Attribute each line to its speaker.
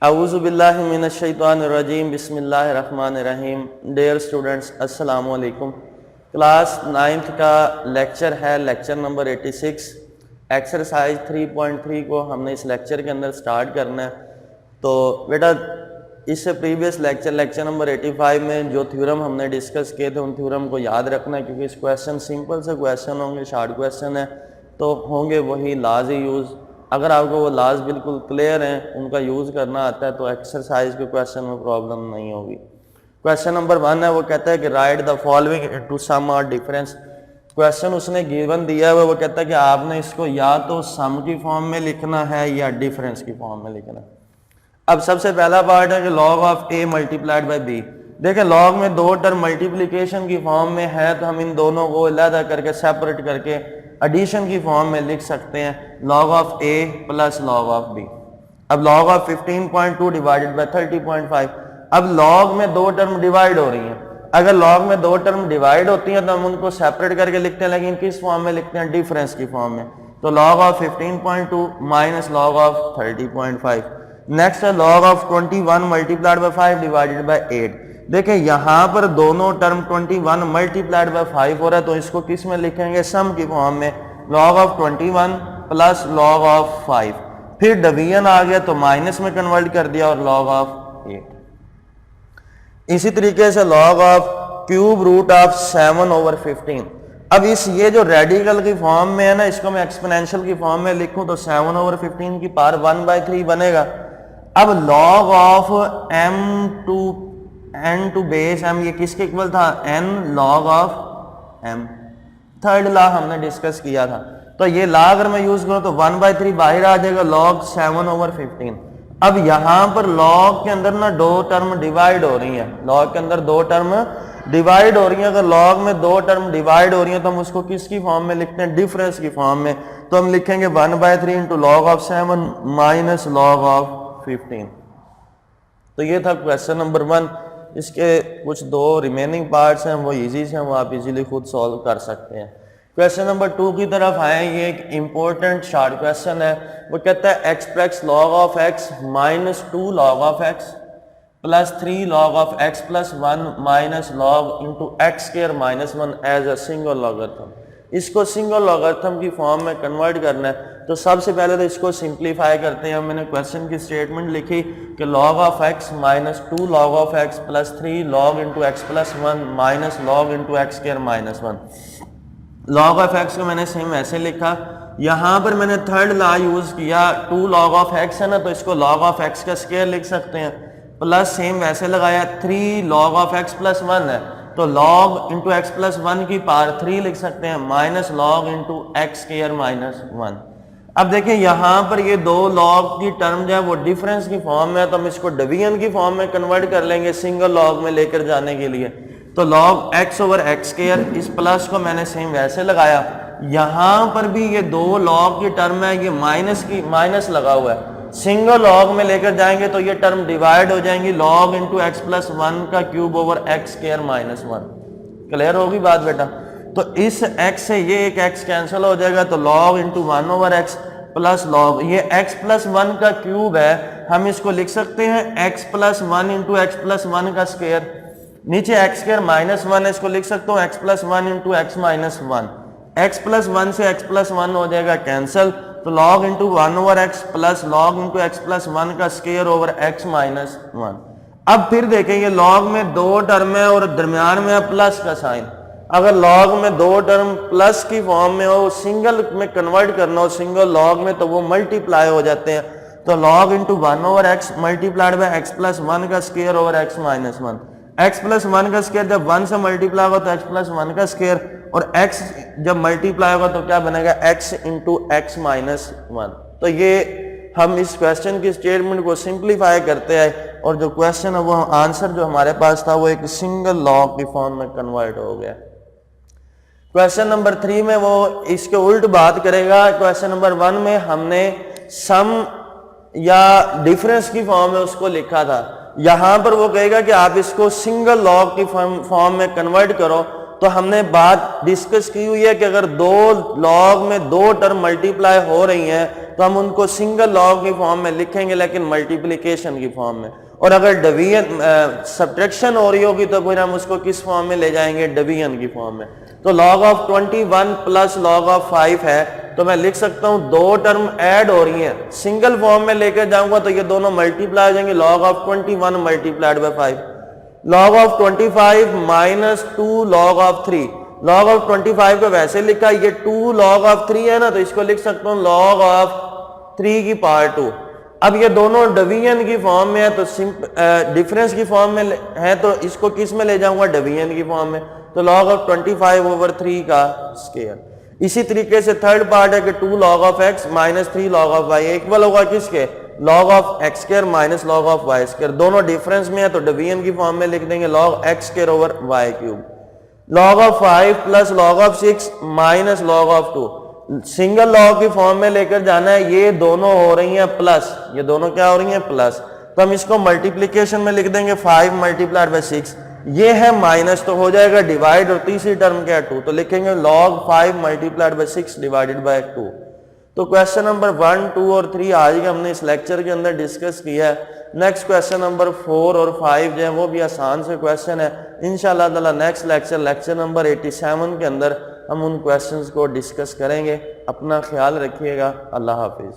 Speaker 1: अऊज़ु बिल्लाहि मिनश शैतानिर रजीम बिस्मिल्लाहिर्रहमानिर्रहीम। Dear students, अस्सलामु अलैकुम। क्लास 9th का लेक्चर है, लेक्चर नंबर 86। एक्सरसाइज 3.3 को हमने इस लेक्चर के अंदर स्टार्ट करना है। तो बेटा, इससे प्रीवियस लेक्चर नंबर 85 में जो थ्योरम हमने डिस्कस किए थे उन थ्योरम को याद रखना है, क्योंकि इस क्वेश्चन सिंपल से क्वेश्चन होंगे, शॉर्ट क्वेश्चन है, तो होंगे वही लाज ही यूज़। अगर आपको वो लाज बिल्कुल क्लियर हैं, उनका यूज़ करना आता है, तो एक्सरसाइज के क्वेश्चन में प्रॉब्लम नहीं होगी। क्वेश्चन नंबर 1 है, वो कहता है कि right the following into some और डिफरेंस। क्वेश्चन उसने गिवन दिया है, वो कहता है कि आपने इसको या तो सम की फॉर्म में लिखना है या डिफरेंस की फॉर्म में लिखना है। अब सबसे पहला पार्ट है कि log of a multiplied by b. देखें, लॉग में दो टर्म मल्टीप्लिकेशन की फॉर्म में है, तो हम इन दोनों को अलग करके सेपरेट करके एडिशन की फॉर्म में लिख सकते हैं, log of a plus log of b. अब लॉग ऑफ 15.2 डिवाइडेड बाई 30.5। अब लॉग में दो टर्म डिवाइड हो रही हैं। अगर लॉग में दो टर्म डिवाइड होती हैं तो हम उनको सेपरेट करके लिखते हैं, लेकिन किस फॉर्म में लिखते हैं? डिफरेंस की फॉर्म में। तो log of 15.2 minus log of 30.5। Next है log of 21 multiplied by 5 divided by 8। देखें, यहां पर दोनों टर्म 21 मल्टीप्लाइड बाई 5 हो रहा है, तो इसको किस में लिखेंगे? सम की फॉर्म में। Log of 21 plus log of 5। फिर डिवीजन आ गया तो माइनस में कन्वर्ट कर दिया, और लॉग ऑफ 8। इसी तरीके से log of cube root of 7/15। अब इस ये जो रेडिकल की फॉर्म में है ना, इसको मैं एक्सपोनेंशियल की फॉर्म में लिखूं तो 7/15 की पावर 1/3 बनेगा। अब log of m to n to base m, ये किसके इक्वल था? n log of m। Third law हमने डिस्कस किया था, तो ये लॉ अगर मैं यूज करूं तो 1/3 बाहर आ जाएगा, लॉग 7/15। अब यहां पर लॉग के अंदर ना दो टर्म डिवाइड हो रही है, लॉग के अंदर दो टर्म डिवाइड हो रही है। अगर लॉग में दो टर्म डिवाइड हो रही है तो हम उसको किसकी फॉर्म में लिखते हैं? डिफरेंस की फॉर्म में। तो हम लिखेंगे 1/3 into log of 7 minus log of 15। तो ये था क्वेश्चन नंबर 1। इसके कुछ दो रिमेनिंग पार्ट्स हैं, वो इजी से हैं, वो आप इजीली खुद सॉल्व कर सकते हैं। क्वेश्चन नंबर 2 की तरफ आए। ये एक इंपॉर्टेंट शॉर्ट क्वेश्चन है। वो कहता है express log of x minus 2 log of x plus 3 log of x plus 1 minus log into x square minus 1 as a single logarithm. इसको सिंगल लॉगरिथम की फॉर्म में कन्वर्ट करना है, तो सबसे पहले तो इसको सिंप्लीफाई करते हैं। मैंने क्वेश्चन की स्टेटमेंट लिखी कि log of x minus 2 log of x plus 3 log into x plus 1 minus log into x square minus 1। Log of x को मैंने सेम ऐसे लिखा। यहां पर मैंने थर्ड लॉ यूज किया, 2 लॉग ऑफ एक्स है ना, तो इसको लॉग ऑफ एक्स का स्क्वायर लिख सकते हैं। प्लस सेम वैसे लगाया, 3 लॉग ऑफ एक्स प्लस 1 है, तो लॉग इंटू एक्स प्लस 1 की पावर 3 लिख सकते हैं, minus log into x square minus 1। अब देखें, यहां पर ये दो लॉग की टर्म जो है वो डिफरेंस की फॉर्म में है, तो हम इसको डिवीजन की फॉर्म में कन्वर्ट कर लेंगे सिंगल लॉग में लेकर जाने के लिए। तो log x over x square, इस प्लस को मैंने सेम वैसे लगाया। यहां पर भी ये दो लॉग की टर्म है, ये माइनस लगा हुआ है, सिंगल लॉग में लेकर जाएंगे तो ये टर्म डिवाइड हो जाएंगी, लॉग इंटू एक्स प्लस 1 का cube over x square minus 1। Clear होगी बात बेटा? तो इस x से ये एक x कैंसिल हो जाएगा, तो log into 1 over x plus log, ये x प्लस 1 का क्यूब है, हम इसको लिख सकते हैं x plus 1 into x plus 1 का स्क्वायर। नीचे एक्स स्क्वायर माइनस 1 है, इसको लिख सकता हूँ x plus 1 into x minus 1। X plus 1 से x प्लस 1 हो जाएगा कैंसिल, तो log into 1 over x plus log into x plus 1 का स्क्वायर ओवर x माइनस 1। अब फिर देखेंगे, लॉग में दो टर्म है और दरमियान में है प्लस का साइन। अगर लॉग में दो टर्म प्लस की फॉर्म में हो, सिंगल में कन्वर्ट करना हो सिंगल लॉग में, तो वो मल्टीप्लाई हो जाते हैं। तो log into 1 over x multiplied by x plus 1 का square over x minus 1। X plus 1 का स्क्वायर जब 1 से मल्टीप्लाई होगा तो एक्स प्लस 1 का स्क्वायर, और एक्स जब मल्टीप्लाई होगा तो क्या बनेगा? X into x minus 1। तो ये हम इस क्वेश्चन की स्टेटमेंट को सिंप्लीफाई करते हैं, और जो क्वेश्चन है वो आंसर जो हमारे पास था वो एक सिंगल लॉग की फॉर्म में कन्वर्ट हो गया। क्वेश्चन नंबर 3 में वो इसके उल्ट बात करेगा। क्वेश्चन नंबर 1 में हमने सम या डिफरेंस की फॉर्म में उसको लिखा था, यहां पर वो कहेगा कि आप इसको सिंगल लॉग की फॉर्म में कन्वर्ट करो। तो हमने बात डिस्कस की हुई है कि अगर दो लॉग में दो टर्म मल्टीप्लाई हो रही हैं तो हम उनको सिंगल लॉग की फॉर्म में लिखेंगे, लेकिन मल्टीप्लिकेशन की फॉर्म में। और अगर डिवीजन सब्ट्रैक्शन हो रही होगी तो फिर हम उसको किस फॉर्म में ले जाएंगे, डिवीजन की फॉर्म में। तो log of 21 plus log of 5 है, तो मैं लिख सकता हूं दो टर्म ऐड हो रही हैं, सिंगल फॉर्म में लेकर जाऊंगा तो ये दोनों मल्टीप्लाई हो जाएंगे, log of 21 multiplied by 5, log of 25 minus 2 log of 3। log of 25 को वैसे लिखा, ये 2 log ऑफ 3 है ना, तो इसको लिख सकता हूं log ऑफ 3 की पावर 2। अब ये दोनों डिवीजन की फॉर्म में है, तो डिफरेंस की फॉर्म में है, तो इसको किस में ले जाऊंगा, डिवीजन की फॉर्म में। तो log ऑफ 25/3 का स्क्वायर। इसी तरीके से थर्ड पार्ट है कि 2 log of x minus 3 log of y equal होगा किसके, log of x square minus log of y square. दोनों डिफरेंस में है तो डिवीजन की फॉर्म में लिख देंगे log x square over y cube. log of 5 plus log of 6 minus log of 2, single log की फॉर्म में लेकर जाना है। ये दोनों हो रही हैं प्लस, ये दोनों क्या हो रही हैं, प्लस। तो हम इसको मल्टीप्लिकेशन में लिख देंगे 5 मल्टीप्लाइड बाय 6, ये है माइनस तो हो जाएगा डिवाइड, और तीसरी टर्म क्या है 2, तो लिखेंगे log 5 multiplied by 6 divided by 2। तो क्वेश्चन नंबर 1, 2 और 3 आज के हमने इस लेक्चर के अंदर डिस्कस किया है। नेक्स्ट क्वेश्चन नंबर 4 और 5 जो है वो भी आसान से क्वेश्चन है। इंशाल्लाह ताला नेक्स्ट लेक्चर नंबर 87 के अंदर हम उन क्वेश्चंस को डिस्कस करेंगे। अपना ख्याल रखिएगा। अल्लाह हाफिज।